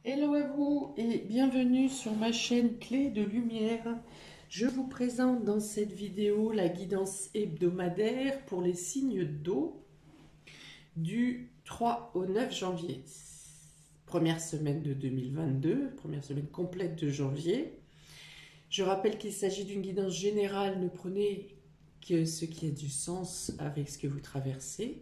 Hello à vous et bienvenue sur ma chaîne Clé de Lumière. Je vous présente dans cette vidéo la guidance hebdomadaire pour les signes d'eau du 3 au 9 janvier. Première semaine de 2022, première semaine complète de janvier. Je rappelle qu'il s'agit d'une guidance générale, ne prenez que ce qui a du sens avec ce que vous traversez.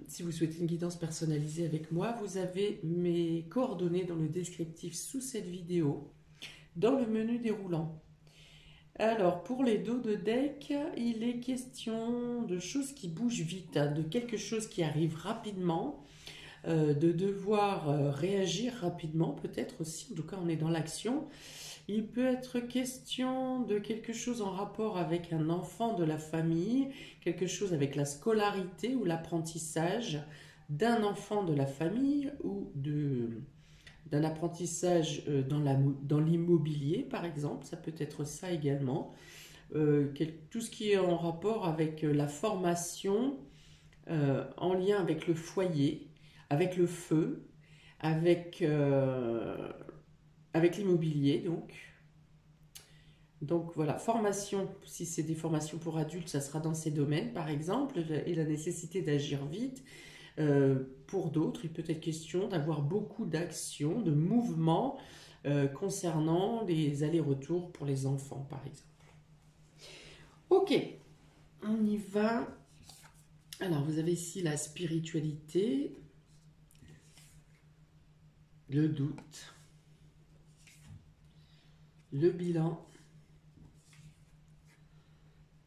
Si vous souhaitez une guidance personnalisée avec moi, vous avez mes coordonnées dans le descriptif sous cette vidéo, dans le menu déroulant. Alors, pour les dos de deck, il est question de choses qui bougent vite, hein, de quelque chose qui arrive rapidement, de devoir réagir rapidement, peut-être aussi, en tout cas on est dans l'action. Il peut être question de quelque chose en rapport avec un enfant de la famille, quelque chose avec la scolarité ou l'apprentissage d'un enfant de la famille ou d'un apprentissage dans l'immobilier, par exemple. Ça peut être ça également. Tout ce qui est en rapport avec la formation, en lien avec le foyer, avec le feu, avec, avec l'immobilier, donc. Donc voilà, formation, si c'est des formations pour adultes, ça sera dans ces domaines par exemple, et la nécessité d'agir vite. Pour d'autres, il peut être question d'avoir beaucoup d'actions, de mouvements concernant les allers-retours pour les enfants par exemple. Ok, on y va. Alors vous avez ici la spiritualité, le doute, le bilan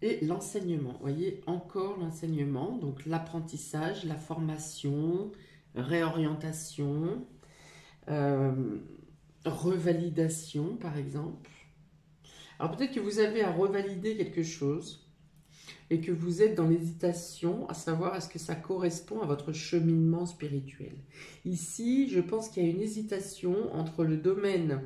et l'enseignement. Vous voyez, encore l'enseignement, donc l'apprentissage, la formation, réorientation, euh, revalidation par exemple. Alors peut-être que vous avez à revalider quelque chose et que vous êtes dans l'hésitation à savoir est-ce que ça correspond à votre cheminement spirituel. Ici, je pense qu'il y a une hésitation entre le domaine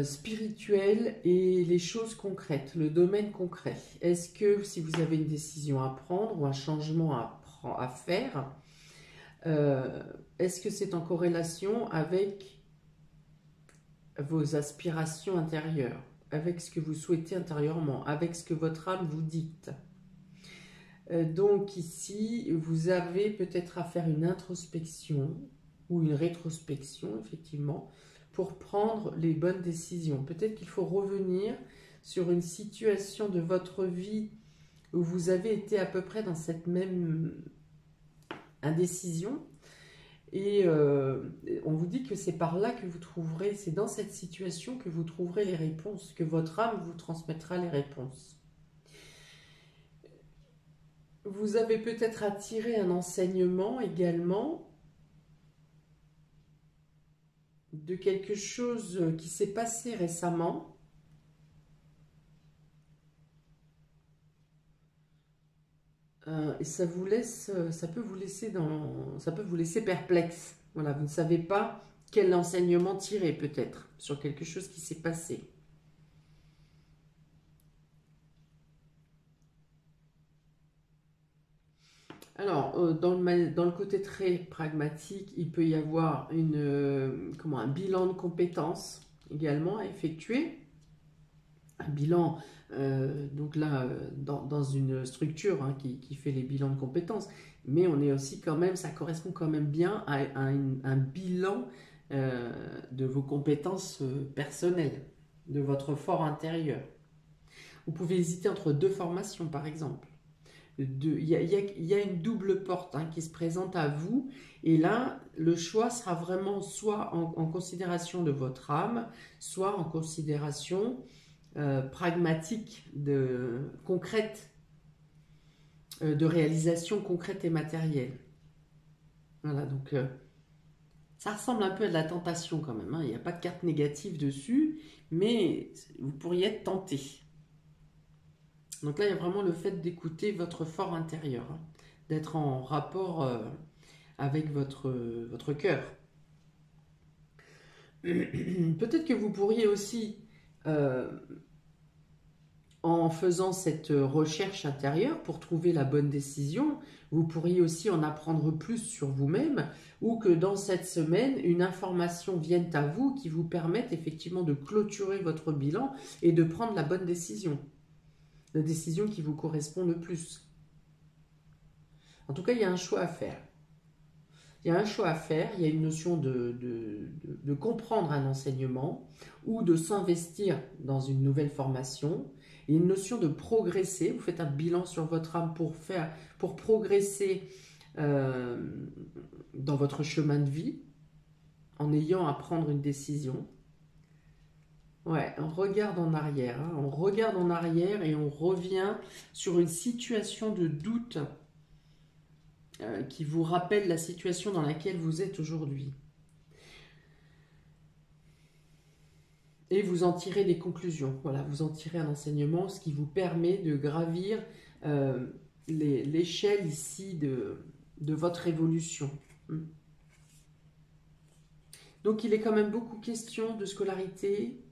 spirituel et les choses concrètes, le domaine concret. Est-ce que si vous avez une décision à prendre ou un changement à faire, est-ce que c'est en corrélation avec vos aspirations intérieures, avec ce que vous souhaitez intérieurement, avec ce que votre âme vous dicte? Donc ici, vous avez peut-être à faire une introspection ou une rétrospection, effectivement, pour prendre les bonnes décisions. Peut-être qu'il faut revenir sur une situation de votre vie où vous avez été à peu près dans cette même indécision. Et on vous dit que c'est par là que vous trouverez, c'est dans cette situation que vous trouverez les réponses, que votre âme vous transmettra les réponses. Vous avez peut-être à tirer un enseignement également de quelque chose qui s'est passé récemment. Et ça vous laisse, ça peut vous laisser perplexe. Voilà, vous ne savez pas quel enseignement tirer peut-être sur quelque chose qui s'est passé. Alors, dans le côté très pragmatique, il peut y avoir un bilan de compétences également à effectuer. Un bilan, donc là, dans une structure hein, qui fait les bilans de compétences, mais on est aussi quand même, ça correspond quand même bien à un bilan de vos compétences personnelles, de votre fort intérieur. Vous pouvez hésiter entre deux formations, par exemple. Il y a une double porte hein, qui se présente à vous, et là, le choix sera vraiment soit en considération de votre âme, soit en considération pragmatique, concrète, de réalisation concrète et matérielle. Voilà, donc ça ressemble un peu à de la tentation quand même, hein. Il n'y a pas de carte négative dessus, mais vous pourriez être tenté. Donc là, il y a vraiment le fait d'écouter votre fort intérieur, hein, d'être en rapport avec votre cœur. Peut-être que vous pourriez aussi En faisant cette recherche intérieure pour trouver la bonne décision, vous pourriez aussi en apprendre plus sur vous-même, ou que dans cette semaine, une information vienne à vous qui vous permette effectivement de clôturer votre bilan et de prendre la bonne décision, la décision qui vous correspond le plus. En tout cas, il y a un choix à faire. Il y a un choix à faire, il y a une notion de comprendre un enseignement ou de s'investir dans une nouvelle formation. Il y a une notion de progresser, vous faites un bilan sur votre âme pour progresser dans votre chemin de vie en ayant à prendre une décision. Ouais, on regarde en arrière, hein, on regarde en arrière et on revient sur une situation de doute qui vous rappelle la situation dans laquelle vous êtes aujourd'hui. Et vous en tirez des conclusions. Voilà, vous en tirez un enseignement, ce qui vous permet de gravir l'échelle ici de votre évolution. Donc il est quand même beaucoup question de scolarité,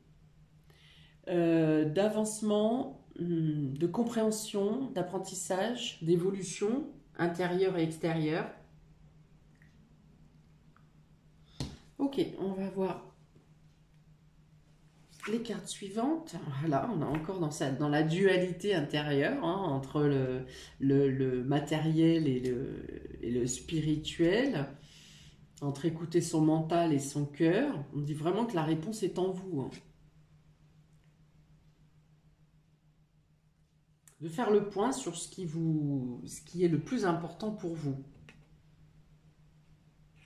d'avancement, de compréhension, d'apprentissage, d'évolution intérieure et extérieure. Ok, on va voir les cartes suivantes. Voilà, on est encore dans la dualité intérieure hein, entre le matériel et le spirituel, entre écouter son mental et son cœur. On dit vraiment que la réponse est en vous. Hein. De faire le point sur ce qui est le plus important pour vous,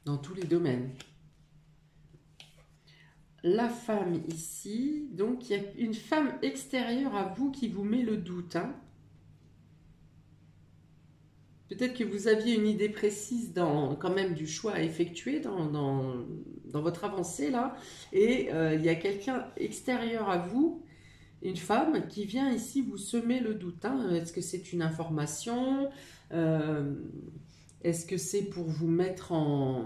dans tous les domaines. La femme ici, donc il y a une femme extérieure à vous qui vous met le doute. Hein. Peut-être que vous aviez une idée précise quand même du choix à effectuer dans votre avancée là, et il y a quelqu'un extérieur à vous, une femme qui vient ici vous semer le doute. Hein. Est-ce que c'est une information est-ce que c'est pour vous mettre en...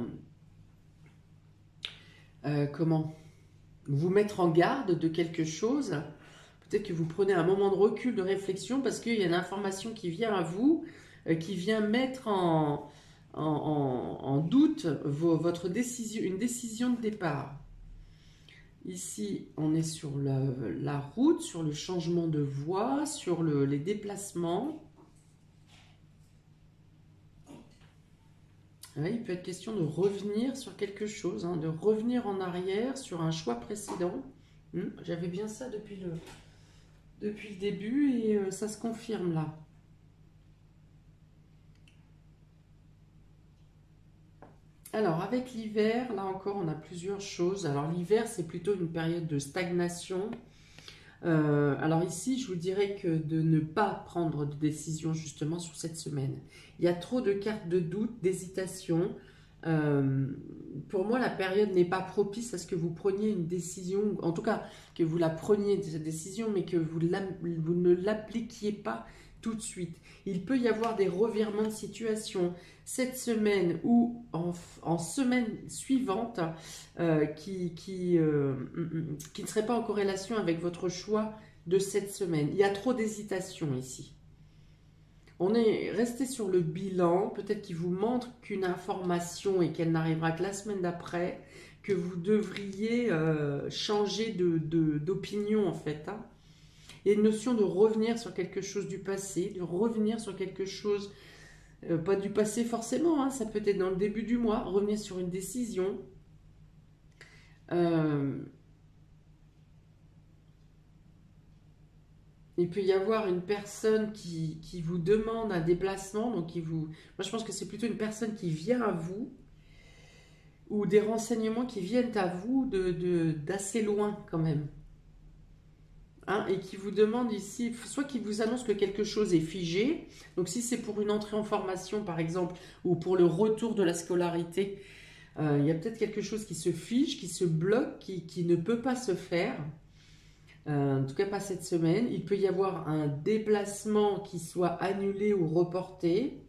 vous mettre en garde de quelque chose? Peut-être que vous prenez un moment de recul, de réflexion, parce qu'il y a une information qui vient à vous, qui vient mettre en doute votre décision, une décision de départ. Ici, on est sur la route, sur le changement de voie, sur les déplacements. Ouais, il peut être question de revenir sur quelque chose, hein, de revenir en arrière sur un choix précédent. J'avais bien ça depuis le début et ça se confirme là. Alors, avec l'hiver, là encore, on a plusieurs choses. Alors, l'hiver, c'est plutôt une période de stagnation. Alors ici, je vous dirais que de ne pas prendre de décision justement sur cette semaine. Il y a trop de cartes de doute, d'hésitation. Pour moi, la période n'est pas propice à ce que vous preniez une décision, en tout cas, que vous la preniez, cette décision, mais que vous ne l'appliquiez pas tout de suite. Il peut y avoir des revirements de situation cette semaine ou en semaine suivante qui ne seraient pas en corrélation avec votre choix de cette semaine. Il y a trop d'hésitation ici. On est resté sur le bilan, peut-être qu'il vous montre qu'une information et qu'elle n'arrivera que la semaine d'après, que vous devriez changer d'opinion en fait. Hein. Il y a une notion de revenir sur quelque chose du passé, de revenir sur quelque chose, pas du passé forcément, hein, ça peut être dans le début du mois, revenir sur une décision. Il peut y avoir une personne qui vous demande un déplacement, donc moi je pense que c'est plutôt une personne qui vient à vous, ou des renseignements qui viennent à vous d'assez loin quand même. Hein, et qui vous demande ici, soit qui vous annonce que quelque chose est figé, donc si c'est pour une entrée en formation par exemple, ou pour le retour de la scolarité, il y a peut-être quelque chose qui se fige, qui se bloque, qui ne peut pas se faire, en tout cas pas cette semaine. Il peut y avoir un déplacement qui soit annulé ou reporté.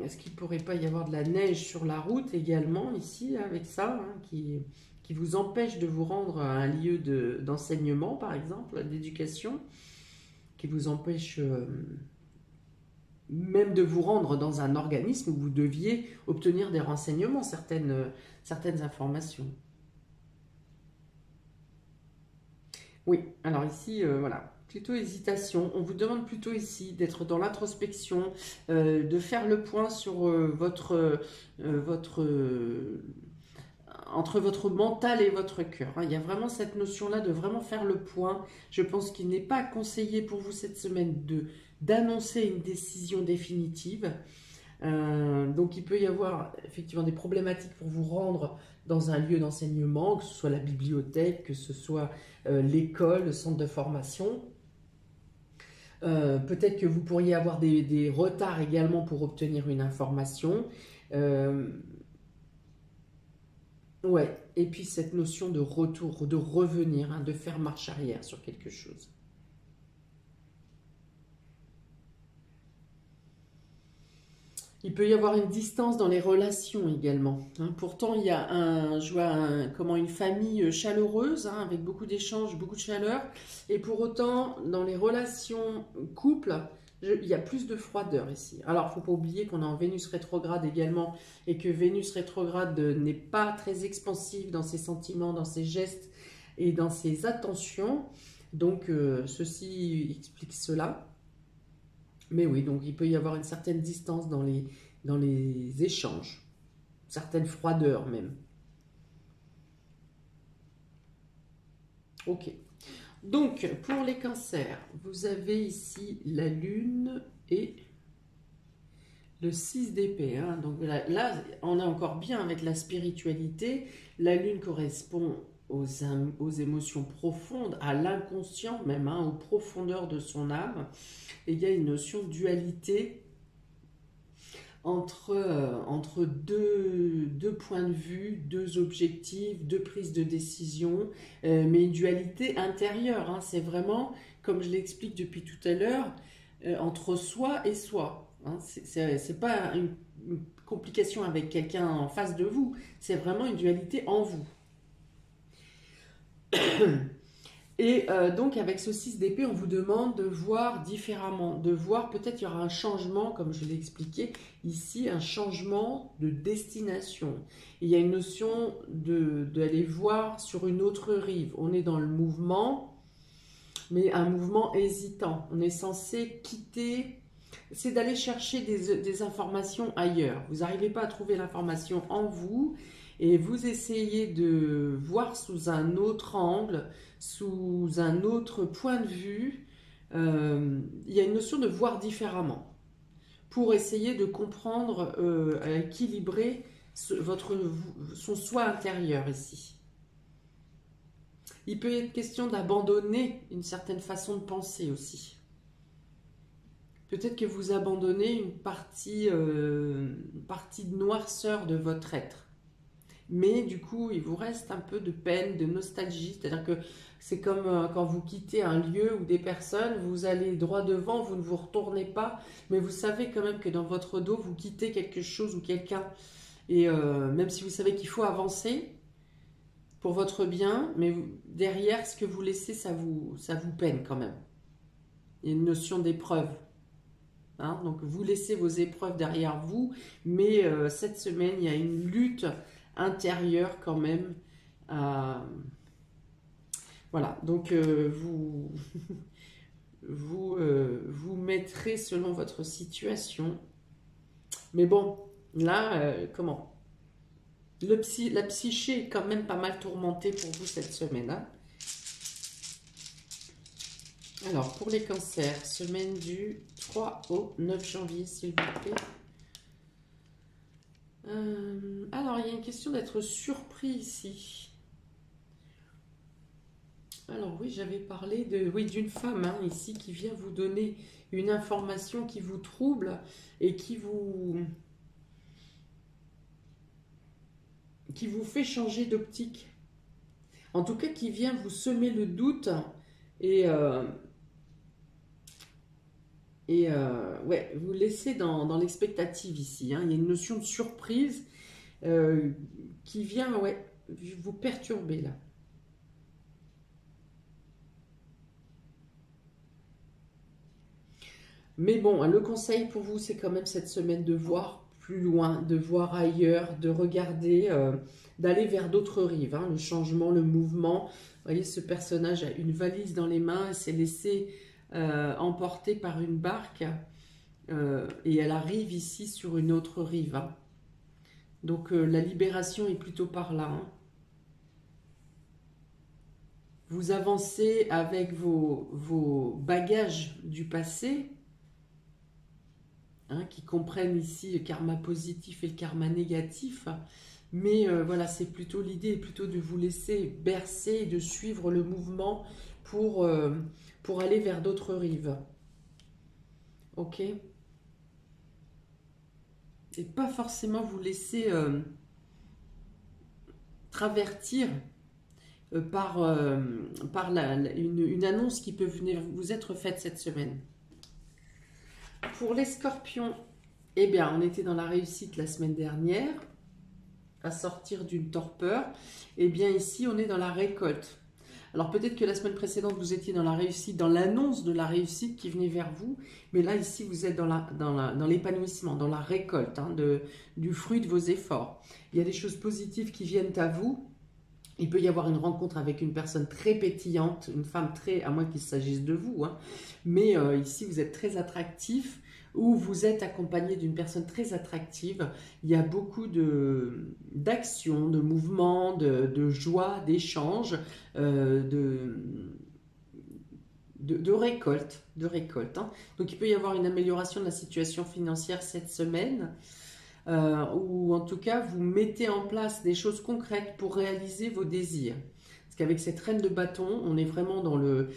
Est-ce qu'il ne pourrait pas y avoir de la neige sur la route également ici, avec ça, hein, qui qui vous empêche de vous rendre à un lieu d'enseignement, par exemple, d'éducation, qui vous empêche même de vous rendre dans un organisme où vous deviez obtenir des renseignements, certaines informations. Oui, alors ici, voilà, plutôt hésitation. On vous demande plutôt ici d'être dans l'introspection, de faire le point sur entre votre mental et votre cœur. Il y a vraiment cette notion-là de vraiment faire le point. Je pense qu'il n'est pas conseillé pour vous cette semaine d'annoncer une décision définitive. Donc il peut y avoir effectivement des problématiques pour vous rendre dans un lieu d'enseignement, que ce soit la bibliothèque, que ce soit l'école, le centre de formation. Peut-être que vous pourriez avoir des retards également pour obtenir une information. Ouais, et puis cette notion de retour, de revenir, hein, de faire marche arrière sur quelque chose. Il peut y avoir une distance dans les relations également, hein. Pourtant, il y a je vois une famille chaleureuse, hein, avec beaucoup d'échanges, beaucoup de chaleur. Et pour autant, dans les relations couples, il y a plus de froideur ici. Alors, il ne faut pas oublier qu'on est en Vénus rétrograde également, et que Vénus rétrograde n'est pas très expansive dans ses sentiments, dans ses gestes et dans ses attentions. Donc, ceci explique cela. Mais oui, donc il peut y avoir une certaine distance dans les échanges, certaine froideur même. Ok. Donc, pour les cancers, vous avez ici la Lune et le 6 d'épée. Hein. Donc là, on est encore bien avec la spiritualité. La Lune correspond aux émotions profondes, à l'inconscient même, hein, aux profondeurs de son âme. Et il y a une notion de dualité entre deux points de vue, deux objectifs, deux prises de décision, mais une dualité intérieure. Hein. C'est vraiment, comme je l'explique depuis tout à l'heure, entre soi et soi. Hein. C'est pas une complication avec quelqu'un en face de vous, c'est vraiment une dualité en vous. Et donc avec ce 6 d'épée, on vous demande de voir différemment, de voir peut-être il y aura un changement, comme je l'ai expliqué ici, un changement de destination. Et il y a une notion d'aller voir sur une autre rive. On est dans le mouvement, mais un mouvement hésitant. On est censé quitter, c'est d'aller chercher des informations ailleurs. Vous n'arrivez pas à trouver l'information en vous, et vous essayez de voir sous un autre angle, sous un autre point de vue. Il y a une notion de voir différemment pour essayer de comprendre, équilibrer son soi intérieur ici. Il peut être question d'abandonner une certaine façon de penser aussi. Peut-être que vous abandonnez une partie de noirceur de votre être. Mais du coup, il vous reste un peu de peine, de nostalgie. C'est-à-dire que c'est comme quand vous quittez un lieu ou des personnes, vous allez droit devant, vous ne vous retournez pas, mais vous savez quand même que dans votre dos, vous quittez quelque chose ou quelqu'un. Et même si vous savez qu'il faut avancer pour votre bien, mais derrière, ce que vous laissez, ça vous peine quand même. Il y a une notion d'épreuve. Hein, donc vous laissez vos épreuves derrière vous, mais cette semaine, il y a une lutte intérieure quand même. Voilà, donc vous mettrez selon votre situation. Mais bon, là, comment la psyché est quand même pas mal tourmentée pour vous cette semaine. Hein. Alors, pour les cancers, semaine du 3 au 9 janvier, s'il vous plaît. Alors, il y a une question d'être surpris ici. Alors oui, j'avais parlé d'une femme hein, ici qui vient vous donner une information qui vous trouble et qui vous fait changer d'optique. En tout cas, qui vient vous semer le doute et ouais, vous laisser dans l'expectative ici. Hein. Il y a une notion de surprise qui vient, ouais, vous perturber là. Mais bon, le conseil pour vous, c'est quand même cette semaine de voir plus loin, de voir ailleurs, de regarder, d'aller vers d'autres rives. Hein, le changement, le mouvement. Vous voyez, ce personnage a une valise dans les mains, elle s'est laissée emporter par une barque et elle arrive ici sur une autre rive. Hein. Donc la libération est plutôt par là. Hein. Vous avancez avec vos bagages du passé, hein, qui comprennent ici le karma positif et le karma négatif. Mais voilà, c'est plutôt l'idée, est plutôt de vous laisser bercer et de suivre le mouvement pour aller vers d'autres rives. Ok? Et pas forcément vous laisser travertir par une annonce qui peut venir vous être faite cette semaine. Pour les scorpions, eh bien, on était dans la réussite la semaine dernière, à sortir d'une torpeur. Eh bien, ici, on est dans la récolte. Alors, peut-être que la semaine précédente, vous étiez dans la réussite, dans l'annonce de la réussite qui venait vers vous. Mais là, ici, vous êtes dans l'épanouissement, dans la récolte du fruit de vos efforts. Il y a des choses positives qui viennent à vous. Il peut y avoir une rencontre avec une personne très pétillante, une femme très, à moins qu'il s'agisse de vous, hein. Mais ici vous êtes très attractif ou vous êtes accompagné d'une personne très attractive. Il y a beaucoup d'actions, de mouvements, de joie, d'échanges, de récolte, hein. Donc il peut y avoir une amélioration de la situation financière cette semaine. Ou en tout cas vous mettez en place des choses concrètes pour réaliser vos désirs. Parce qu'avec cette reine de bâton, on est vraiment dans le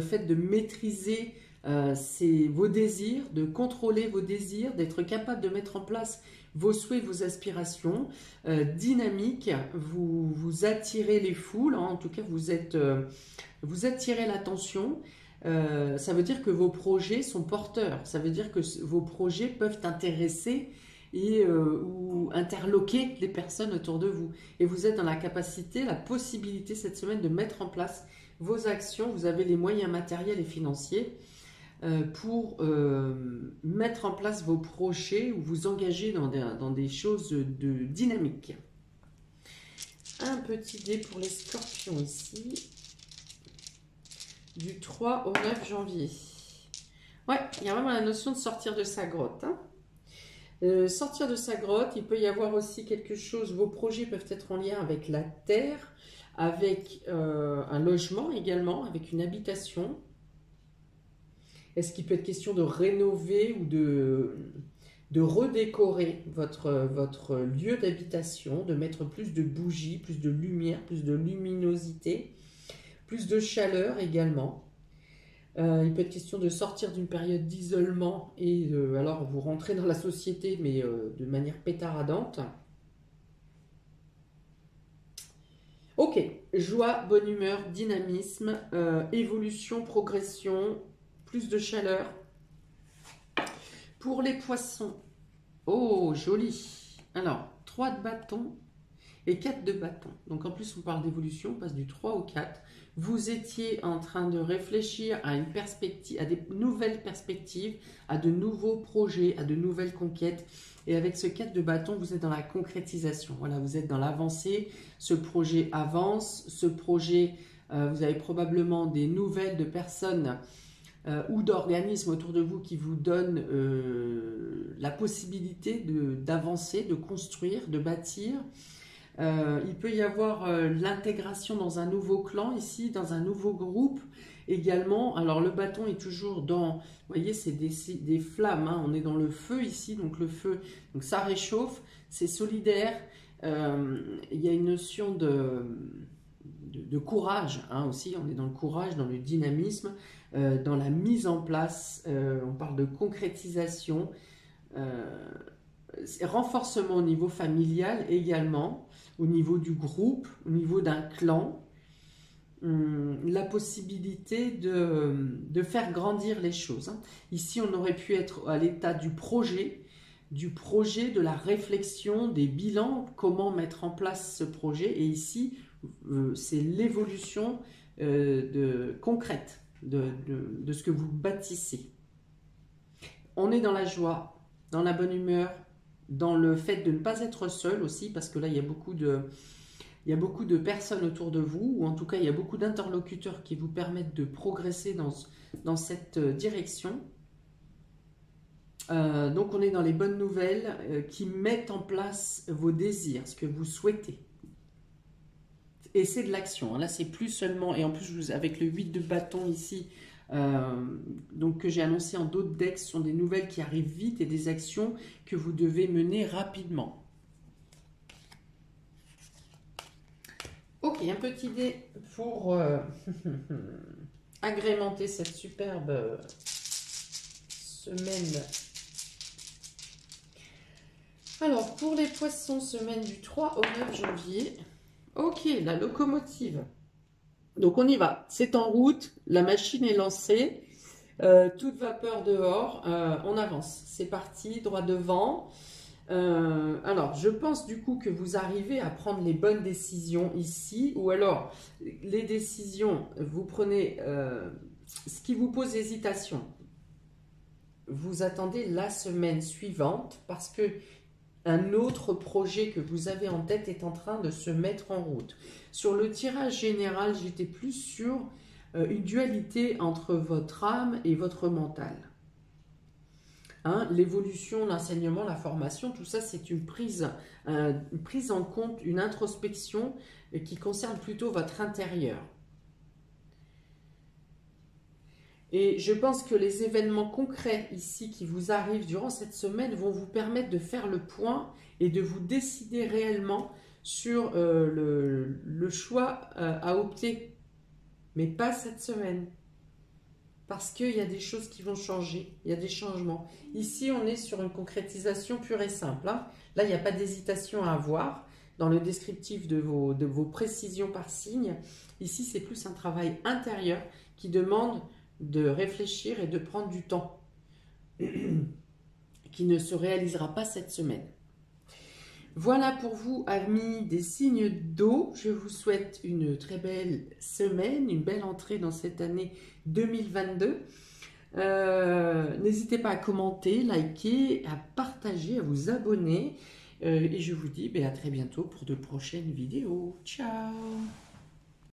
fait de maîtriser vos désirs, de contrôler vos désirs, d'être capable de mettre en place vos souhaits, vos aspirations, dynamiques, vous attirez les foules, hein, en tout cas vous attirez l'attention. Ça veut dire que vos projets sont porteurs, ça veut dire que vos projets peuvent intéresser ou interloquer les personnes autour de vous. Et vous êtes dans la capacité, la possibilité cette semaine de mettre en place vos actions, vous avez les moyens matériels et financiers pour mettre en place vos projets ou vous engager dans des choses de dynamique. Un petit dé pour les scorpions ici. Du 3 au 9 janvier. Ouais, il y a vraiment la notion de sortir de sa grotte. Hein. Sortir de sa grotte, il peut y avoir aussi quelque chose, vos projets peuvent être en lien avec la terre, avec un logement également, avec une habitation. Est-ce qu'il peut être question de rénover ou de redécorer votre lieu d'habitation, de mettre plus de bougies, plus de lumière, plus de luminosité, plus de chaleur également. Il peut être question de sortir d'une période d'isolement et alors vous rentrez dans la société mais de manière pétaradante. Ok, joie, bonne humeur, dynamisme, évolution, progression, plus de chaleur. Pour les poissons, oh joli. Alors, 3 de bâton et 4 de bâton. Donc en plus on parle d'évolution, on passe du 3 au 4. Vous étiez en train de réfléchir à une perspective, à des nouvelles perspectives, à de nouveaux projets, à de nouvelles conquêtes. Et avec ce 4 de bâton, vous êtes dans la concrétisation. Voilà, vous êtes dans l'avancée. Ce projet avance. Ce projet, vous avez probablement des nouvelles de personnes ou d'organismes autour de vous qui vous donnent la possibilité d'avancer, de construire, de bâtir. Il peut y avoir l'intégration dans un nouveau clan ici, dans un nouveau groupe également. Alors le bâton est toujours dans, vous voyez, c'est des flammes, hein. On est dans le feu ici, donc le feu, donc ça réchauffe, c'est solidaire. Il y a une notion de courage, hein, aussi, on est dans le courage, dans le dynamisme, dans la mise en place, on parle de concrétisation, renforcement au niveau familial également, au niveau du groupe, au niveau d'un clan, la possibilité de faire grandir les choses. Hein. Ici, on aurait pu être à l'état du projet, du projet, de la réflexion, des bilans, comment mettre en place ce projet. Et ici, c'est l'évolution concrète de ce que vous bâtissez. On est dans la joie, dans la bonne humeur, dans le fait de ne pas être seul aussi, parce que là, il y a beaucoup de personnes autour de vous, ou en tout cas, il y a beaucoup d'interlocuteurs qui vous permettent de progresser dans cette direction. Donc, on est dans les bonnes nouvelles qui mettent en place vos désirs, ce que vous souhaitez. Et c'est de l'action. Là, c'est plus seulement... Et en plus, avec le 8 de bâton ici, donc que j'ai annoncé en d'autres decks, ce sont des nouvelles qui arrivent vite et des actions que vous devez mener rapidement. Ok, un petit dé pour agrémenter cette superbe semaine. Alors, pour les poissons, semaine du 3 au 9 janvier. Ok, la locomotive. Donc, on y va. C'est en route, la machine est lancée. Toute vapeur dehors, on avance. C'est parti, droit devant. Alors, je pense du coup que vous arrivez à prendre les bonnes décisions ici. Ou alors, les décisions, vous prenez ce qui vous pose hésitation. Vous attendez la semaine suivante parce que un autre projet que vous avez en tête est en train de se mettre en route. Sur le tirage général, j'étais plus sur une dualité entre votre âme et votre mental. Hein, l'évolution, l'enseignement, la formation, tout ça, c'est une prise en compte, une introspection qui concerne plutôt votre intérieur. Et je pense que les événements concrets ici qui vous arrivent durant cette semaine vont vous permettre de faire le point et de vous décider réellement sur le choix à opter. Mais pas cette semaine. Parce qu'il y a des choses qui vont changer, il y a des changements. Ici, on est sur une concrétisation pure et simple. Hein. Là, il n'y a pas d'hésitation à avoir dans le descriptif de vos précisions par signe. Ici, c'est plus un travail intérieur qui demande de réfléchir et de prendre du temps, qui ne se réalisera pas cette semaine. Voilà pour vous, amis des signes d'eau. Je vous souhaite une très belle semaine, une belle entrée dans cette année 2022. N'hésitez pas à commenter, liker, à partager, à vous abonner. Et je vous dis à très bientôt pour de prochaines vidéos. Ciao!